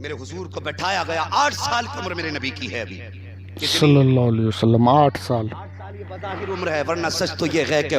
میرے حضور کو بٹھایا گیا. 8 سال کی عمر میرے نبی کی ہے ابھی. صلی اللہ علیہ وسلم. 8 سال. 8 سال یہ بظاہر عمر ہے، ورنہ سچ تو یہ ہے کہ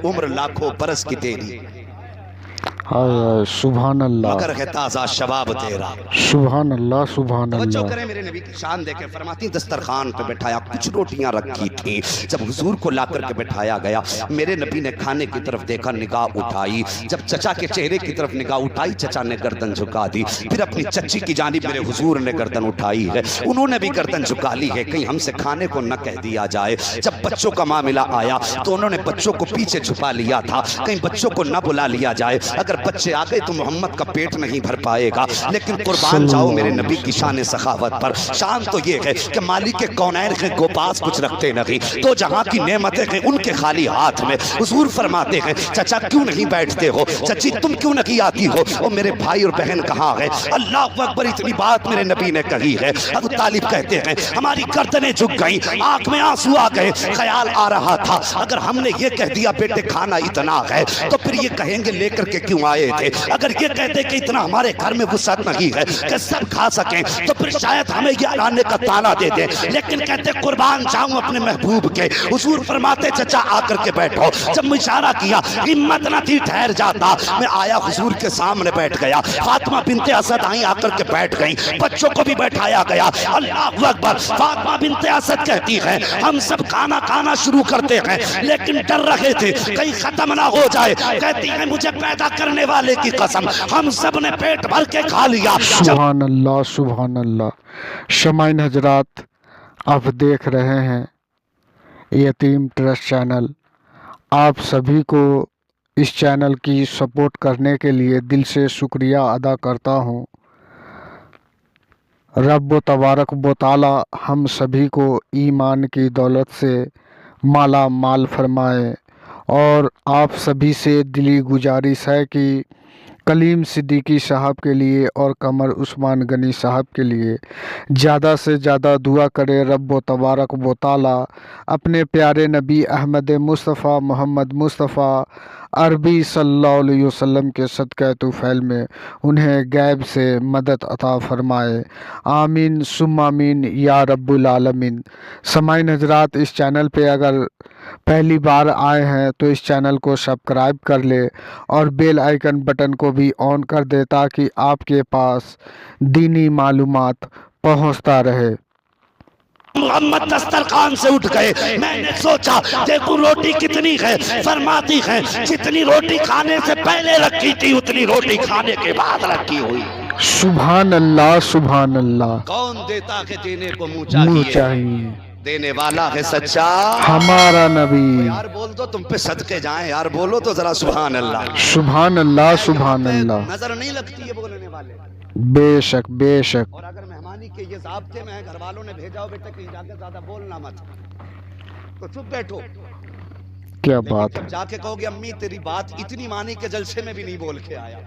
عمر لاکھوں برس کی تیری، سبحان اللہ، مگر ہے تازہ شباب تیرا. سبحان اللہ، سبحان توجہ اللہ. کریں، میرے نبی کی شان دیکھیں. فرماتی دسترخوان پہ بٹھایا، کچھ روٹیاں رکھی تھیں. جب حضور کو لا کر کے بٹھایا گیا، میرے نبی نے کھانے کی طرف دیکھا، نگاہ اٹھائی. جب چچا کے چہرے کی طرف نگاہ اٹھائی، چچا نے گردن جھکا دی. پھر اپنی چچی کی جانب میرے حضور نے گردن اٹھائی ہے، انہوں نے بھی گردن جھکا لی ہے، کہیں ہم سے کھانے کو نہ کہہ دیا جائے. جب بچوں کا معاملہ آیا تو انہوں نے بچوں کو پیچھے چھپا لیا تھا، کہیں بچوں کو نہ بلا لیا جائے، اگر بچے آ گئے تو محمد کا پیٹ نہیں بھر پائے گا. لیکن قربان جاؤ میرے نبی کی شان سخاوت پر. شان تو یہ ہے کہ مالک کونین کے گوپاس کچھ رکھتے نہیں، تو جہاں کی نعمتیں ہیں ان کے خالی ہاتھ میں. حضور فرماتے ہیں چچا کیوں نہیں بیٹھتے ہو، چچی تم کیوں نہیں آتی ہو، اور میرے بھائی اور بہن کہاں ہے. اللہ اکبر، اتنی بات میرے نبی نے کہی ہے. ابو طالب کہتے ہیں ہماری گردنیں جھک گئیں، آنکھ میں آنسو آ گئے. خیال آ رہا تھا اگر ہم نے یہ کہہ دیا بیٹے کھانا اتنا ہے تو پھر یہ کہیں گے لے کر کے کیوں آئے تھے. اگر یہ کہتے کہ اتنا ہمارے گھر میں وسعت نہیں ہے کہ سب کھا سکیں تو پھر شاید ہمیں یہ لانے کا تانا دے دیں. لیکن کہتے قربان جاؤں اپنے محبوب کے. حضور فرماتے چچا آ کر کے بیٹھو. جب میں اشارہ کیا ہمت نہ تھی ٹھہر جاتا، میں آیا حضور کے سامنے بیٹھ گیا. فاطمہ بنت اسد آئیں، آ کر کے بیٹھ گئیں، بچوں کو بھی بیٹھایا گیا. اللہ اکبر. فاطمہ بنت اسد کہتی ہیں ہم سب کھانا شروع کرتے ہیں لیکن ڈر رہے تھے کہیں ختم نہ ہو جائے. کہتی ہیں مجھے پیدا کرنے والے کی قسم ہم سب نے پیٹ بھر کے کھا لیا. سبحان اللہ، سبحان اللہ. شمائن حضرات، آپ دیکھ رہے ہیں یتیم ٹرسٹ چینل. آپ سبھی کو اس چینل کی سپورٹ کرنے کے لیے دل سے شکریہ ادا کرتا ہوں. رب و تبارک و تعالی ہم سبھی کو ایمان کی دولت سے مالا مال فرمائے. اور آپ سبھی سے دلی گزارش ہے کہ کلیم صدیقی صاحب کے لیے اور قمر عثمان غنی صاحب کے لیے زیادہ سے زیادہ دعا کرے. رب و تبارک و تعالی اپنے پیارے نبی احمد مصطفیٰ محمد مصطفیٰ عربی صلی اللہ علیہ وسلم کے صدقہ طفیل میں انہیں غیب سے مدد عطا فرمائے. آمین ثم آمین یا رب العالمین. سامعین حضرات، اس چینل پہ اگر پہلی بار آئے ہیں تو اس چینل کو سبسکرائب کر لے اور بیل آئیکن بٹن کو بھی آن کر دے تاکہ آپ کے پاس دینی معلومات پہنچتا رہے. محمد دسترخوان سے اٹھ گئے. میں نے سوچا دیکھو روٹی کتنی ہے. فرماتی ہیں جتنی روٹی کھانے سے پہلے رکھی تھی اتنی روٹی کھانے کے بعد رکھی ہوئی. سبحان اللہ، سبحان اللہ. کون دیتا کہ دینے کو منہ چاہیے، دینے والا ہے سچا ہمارا نبی. یار بول دو تم پہ صدقے جائیں، یار بولو تو ذرا سبحان اللہ. سبحان اللہ، سبحان اللہ. نظر نہیں لگتی ہے بولنے والے. بے شک، بے شک. اور اگر مہمانی کے یہ ضابطے میں گھر والوں نے بھیجا ہو بیٹا کہیں جا کے زیادہ بولنا مت تو چپ بیٹھو. کیا بات جب جا کے کہو گے امی تیری بات اتنی مانی کہ جلسے میں بھی نہیں بول کے آیا،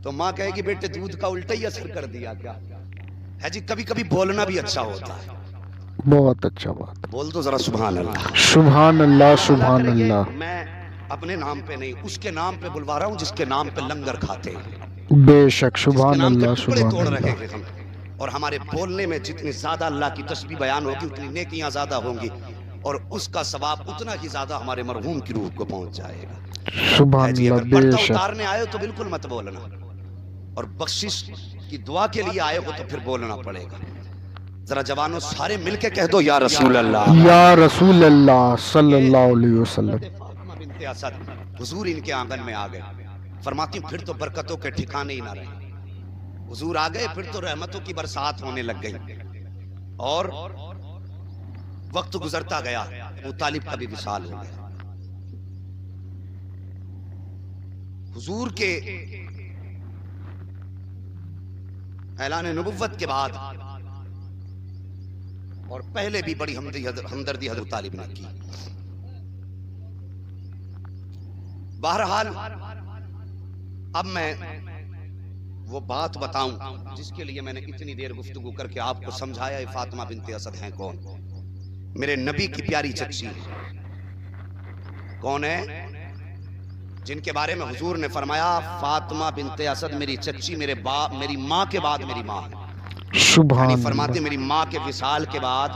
تو ماں کہے گی بیٹے دودھ کا الٹا ہی اثر کر دیا کیا ہے. جی کبھی کبھی بولنا بھی اچھا ہوتا ہے. بہت اچھا بات. بول دو ذرا سبحان اللہ. سبحان اللہ، سبحان اللہ. میں اپنے نام پہ نہیں اس کے نام پہ بلوا رہا ہوں جس کے نام پہ لنگر کھاتے ہیں. بے شک. سبحان اللہ، ٹکڑے توڑ سبحان رہے اللہ. ہیں ہم. اور ہمارے بولنے میں جتنی زیادہ اللہ کی تسبیح بیان ہوگی اتنی نیکیاں زیادہ ہوں گی اور اس کا ثواب اتنا ہی زیادہ ہمارے مرحوم کی روح کو پہنچ جائے گا. سبحان جی اللہ، اگر بے پردہ شک. اتارنے آئے ہو تو بالکل مت بولنا، اور بخشش کی دعا کے لیے آئے ہو تو پھر بولنا پڑے گا. ذرا جوانوں سارے مل کے کہہ دو یا رسول اللہ، یا رسول اللہ صلی اللہ علیہ وسلم. فاطمہ بنت اسد حضور ان کے آنگن میں آ گئے. فرماتی پھر تو برکتوں کے ٹھکانے ہی نہ رہے. حضور آ گئے پھر تو رحمتوں کی برسات ہونے لگ گئی. اور وقت گزرتا گیا، ابو طالب کا بھی وصال ہو گیا. حضور کے اعلان نبوت کے بعد اور پہلے بھی بڑی ہمدردی حضرت طالب نے کی. بہرحال اب میں وہ بات بتاؤں جس کے لیے میں نے اتنی دیر گفتگو کر کے آپ کو سمجھایا. فاطمہ بنت اسد ہیں کون؟ میرے نبی کی پیاری چچی. کون ہے؟ جن کے بارے میں حضور نے فرمایا فاطمہ بنت اسد میری چچی میری ماں کے بعد میری ماں ہے، سبحان یعنی فرماتے اللہ، میری ماں کے وصال کے بعد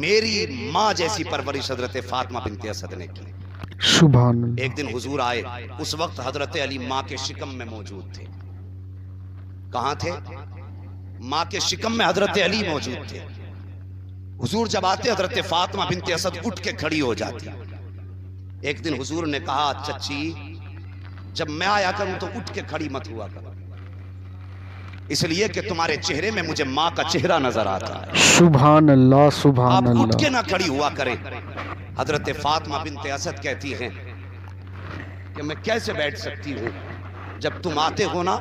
میری ماں جیسی پرورش حضرت فاطمہ بنت اسد نے کی۔ سبحان اللہ، ایک دن حضور آئے، اس وقت حضرت علی ماں کے شکم میں موجود تھے۔ کہاں تھے؟ ماں کے شکم میں حضرت علی موجود تھے۔ حضور جب آتے حضرت فاطمہ بنت اسد اٹھ کے کھڑی ہو جاتی۔ ایک دن حضور نے کہا چچی جب میں آیا کروں تو اٹھ کے کھڑی مت ہوا کرو، اس لیے کہ تمہارے چہرے میں مجھے ماں کا چہرہ نظر آتا ہے، سبحان اللہ، آپ سبحان اٹھ کے اللہ، نہ کھڑی ہوا کریں۔ حضرت فاطمہ بنت اسد کہتی ہیں کہ میں کیسے بیٹھ سکتی ہوں، جب تم آتے ہو نا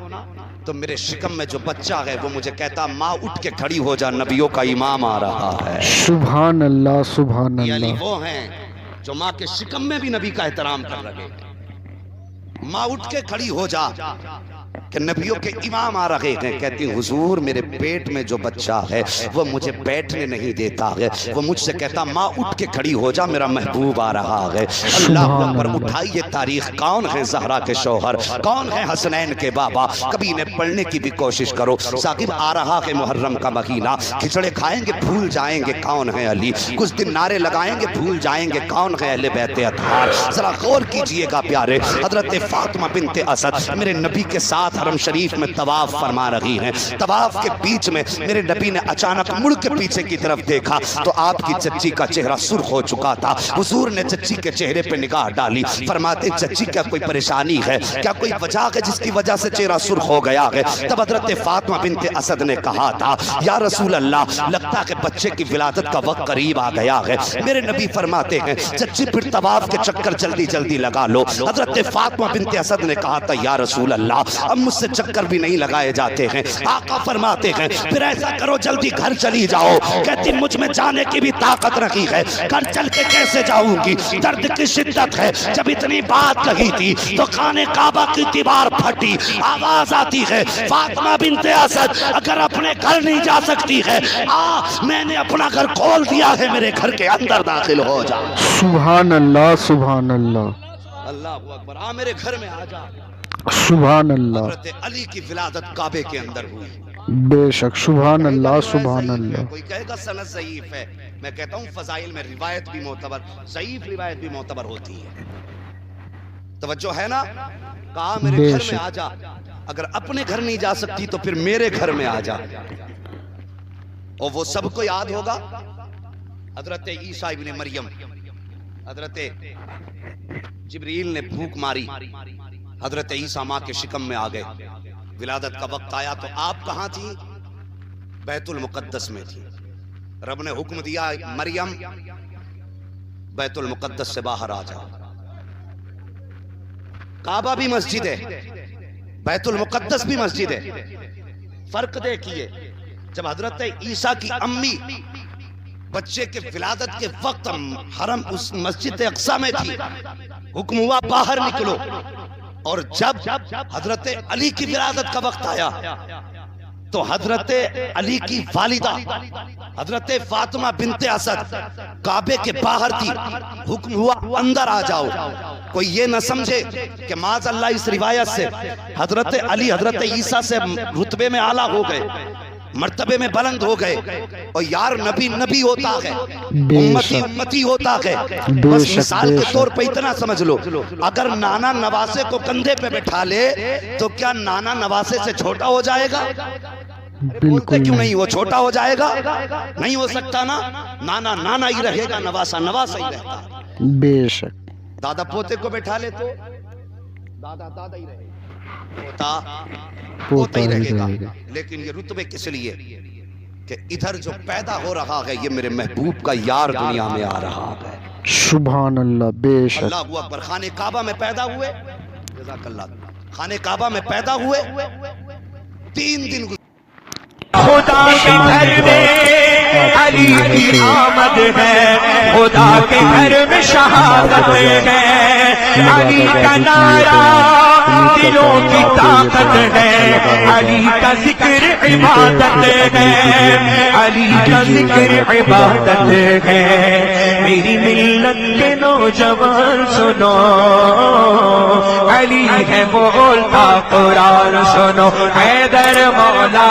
تو میرے شکم میں جو بچہ ہے وہ مجھے کہتا ماں اٹھ کے کھڑی ہو جا، نبیوں کا امام آ رہا ہے۔ سبحان اللہ، سبحان یہ علی اللہ، وہ ہیں جو ماں کے شکم میں بھی نبی کا احترام کر رہے ہیں۔ ماں اٹھ کے کھڑی ہو جا کہ نبیوں کے امام آ رہے ہیں، کہتی حضور میرے پیٹ میں جو بچہ ہے وہ مجھے بیٹھنے نہیں دیتا ہے، وہ مجھ سے کہتا ماں اٹھ کے کھڑی ہو جا میرا محبوب آ رہا ہے۔ اللہ اکبر، اٹھائیے تاریخ، کون ہے زہرا کے شوہر، کون ہے حسنین کے بابا، کبھی انہیں پڑھنے کی بھی کوشش کرو۔ ثاقب آ رہا ہے محرم کا مہینہ، کھچڑے کھائیں گے بھول جائیں گے کون ہے علی، کچھ دن نعرے لگائیں گے بھول جائیں گے کون ہے اہل بیت اطہار۔ ذرا غور کیجئے گا پیارے، حضرت فاطمہ بنت اسد میرے نبی کے ساتھ حرم شریف میں طواف فرما رہی ہیں۔ طواف کے بیچ میں میرے نبی نے اچانک مڑ کے پیچھے کی طرف دیکھا تو آپ کی چچی کا چہرہ سرخ ہو چکا تھا۔ حضور نے چچی کے چہرے پہ نگاہ ڈالی، فرماتے چچی کیا کوئی پریشانی ہے، کیا کوئی وجہ ہے جس کی وجہ سے چہرہ سرخ ہو گیا ہے؟ تب حضرت فاطمہ بنت اسد نے کہا تھا یا رسول اللہ لگتا ہے بچے کی ولادت کا وقت قریب آ گیا ہے۔ میرے نبی فرماتے ہیں چچی پھر طواف کے چکر جلدی جلدی لگا لو۔ حضرت فاطمہ بنت اسد نے کہا تھا یا رسول اللہ اب مجھ سے چکر بھی نہیں لگائے جاتے ہیں۔ آقا فرماتے ہیں پھر ایسا کرو جلدی گھر چلی جاؤ۔ کہتی مجھ میں جانے کی بھی طاقت نہیں ہے، گھر چل کے کیسے جاؤں گی، درد کی شدت ہے۔ جب اتنی بات کہی تھی تو خانے کعبہ کی دیوار پھٹی، آواز آتی ہے فاطمہ بنت اسد اگر اپنے گھر نہیں جا سکتی ہے میں نے اپنا گھر کھول دیا ہے، میرے گھر کے اندر داخل ہو جا۔ سبحان اللہ، سبحان اللہ، اللہ اکبر، میرے گھر میں آ جا۔ سبحان اللہ، حضرت علی کی ولادت کعبے کے اندر ہوئی۔ بے شک، سبحان اللہ، سبحان اللہ، کوئی کہے گا سند ضعیف ہے، میں کہتا ہوں فضائل میں روایت بھی معتبر، ضعیف روایت بھی معتبر ہوتی ہے۔ توجہ ہے نا؟ کہا میرے بے گھر شک، میں آ جا، اگر اپنے گھر نہیں جا سکتی تو پھر میرے گھر میں آ جا۔ اور وہ سب کو یاد ہوگا حضرت عیسیٰ ابن مریم، حضرت جبریل نے بھوک ماری، حضرت عیسیٰ ماں کے شکم میں آ گئے، ولادت کا وقت آیا تو آپ کہاں تھی؟ بیت المقدس میں تھی۔ رب نے حکم دیا مریم بیت المقدس سے باہر آ جاؤ۔ کعبہ بھی مسجد ہے، بیت المقدس بھی مسجد ہے، فرق دیکھیے۔ جب حضرت عیسیٰ کی امی بچے کے ولادت کے وقت حرم اس مسجد اقصی میں تھی، حکم ہوا باہر نکلو، اور جب حضرت علی کی ولادت کا وقت آیا تو حضرت علی کی والدہ حضرت فاطمہ بنت اسد کعبے کے باہر تھی، حکم ہوا اندر آ جاؤ۔ کوئی یہ نہ سمجھے کہ معاذ اللہ اس روایت سے حضرت علی حضرت عیسیٰ سے رتبے میں اعلیٰ ہو گئے، مرتبے میں بلند ہو گئے، اور یار نبی نبی ہوتا ہے، امتی امتی ہوتا ہے۔ بس مثال کے طور پہ اتنا سمجھ لو، اگر نانا نواسے کو کندھے پہ بٹھا لے تو کیا نانا نواسے سے چھوٹا ہو جائے گا؟ بولتے کیوں نہیں؟ وہ چھوٹا ہو جائے گا؟ نہیں ہو سکتا نا، نانا نانا ہی رہے گا، نواسا نواسا ہی رہتا ہے۔ بے شک، دادا پوتے کو بٹھا لے تو دادا دادا ہی رہے گا، پوتا پوتا ہی رہے گا۔ لیکن یہ رتبے کس لیے کہ ادھر جو پیدا ہو رہا ہے یہ میرے محبوب کا یار دنیا میں آ رہا ہے۔ سبحان اللہ، بے شک، اللہ اکبر۔ خانہ کعبہ میں پیدا ہوئے، جزاک اللہ، خانہ کعبہ میں پیدا ہوئے، 3 دن خدا کے گھر میں علی کی آمد ہے، خدا کے گھر میں شہادت ہے، علی کا نعرہ دلوں کی طاقت ہے، علی کا ذکر عبادت ہے، علی کا ذکر عبادت ہے۔ میری ملت کے نوجوان سنو، علی ہے بولتا قرآن سنو، حیدر مولا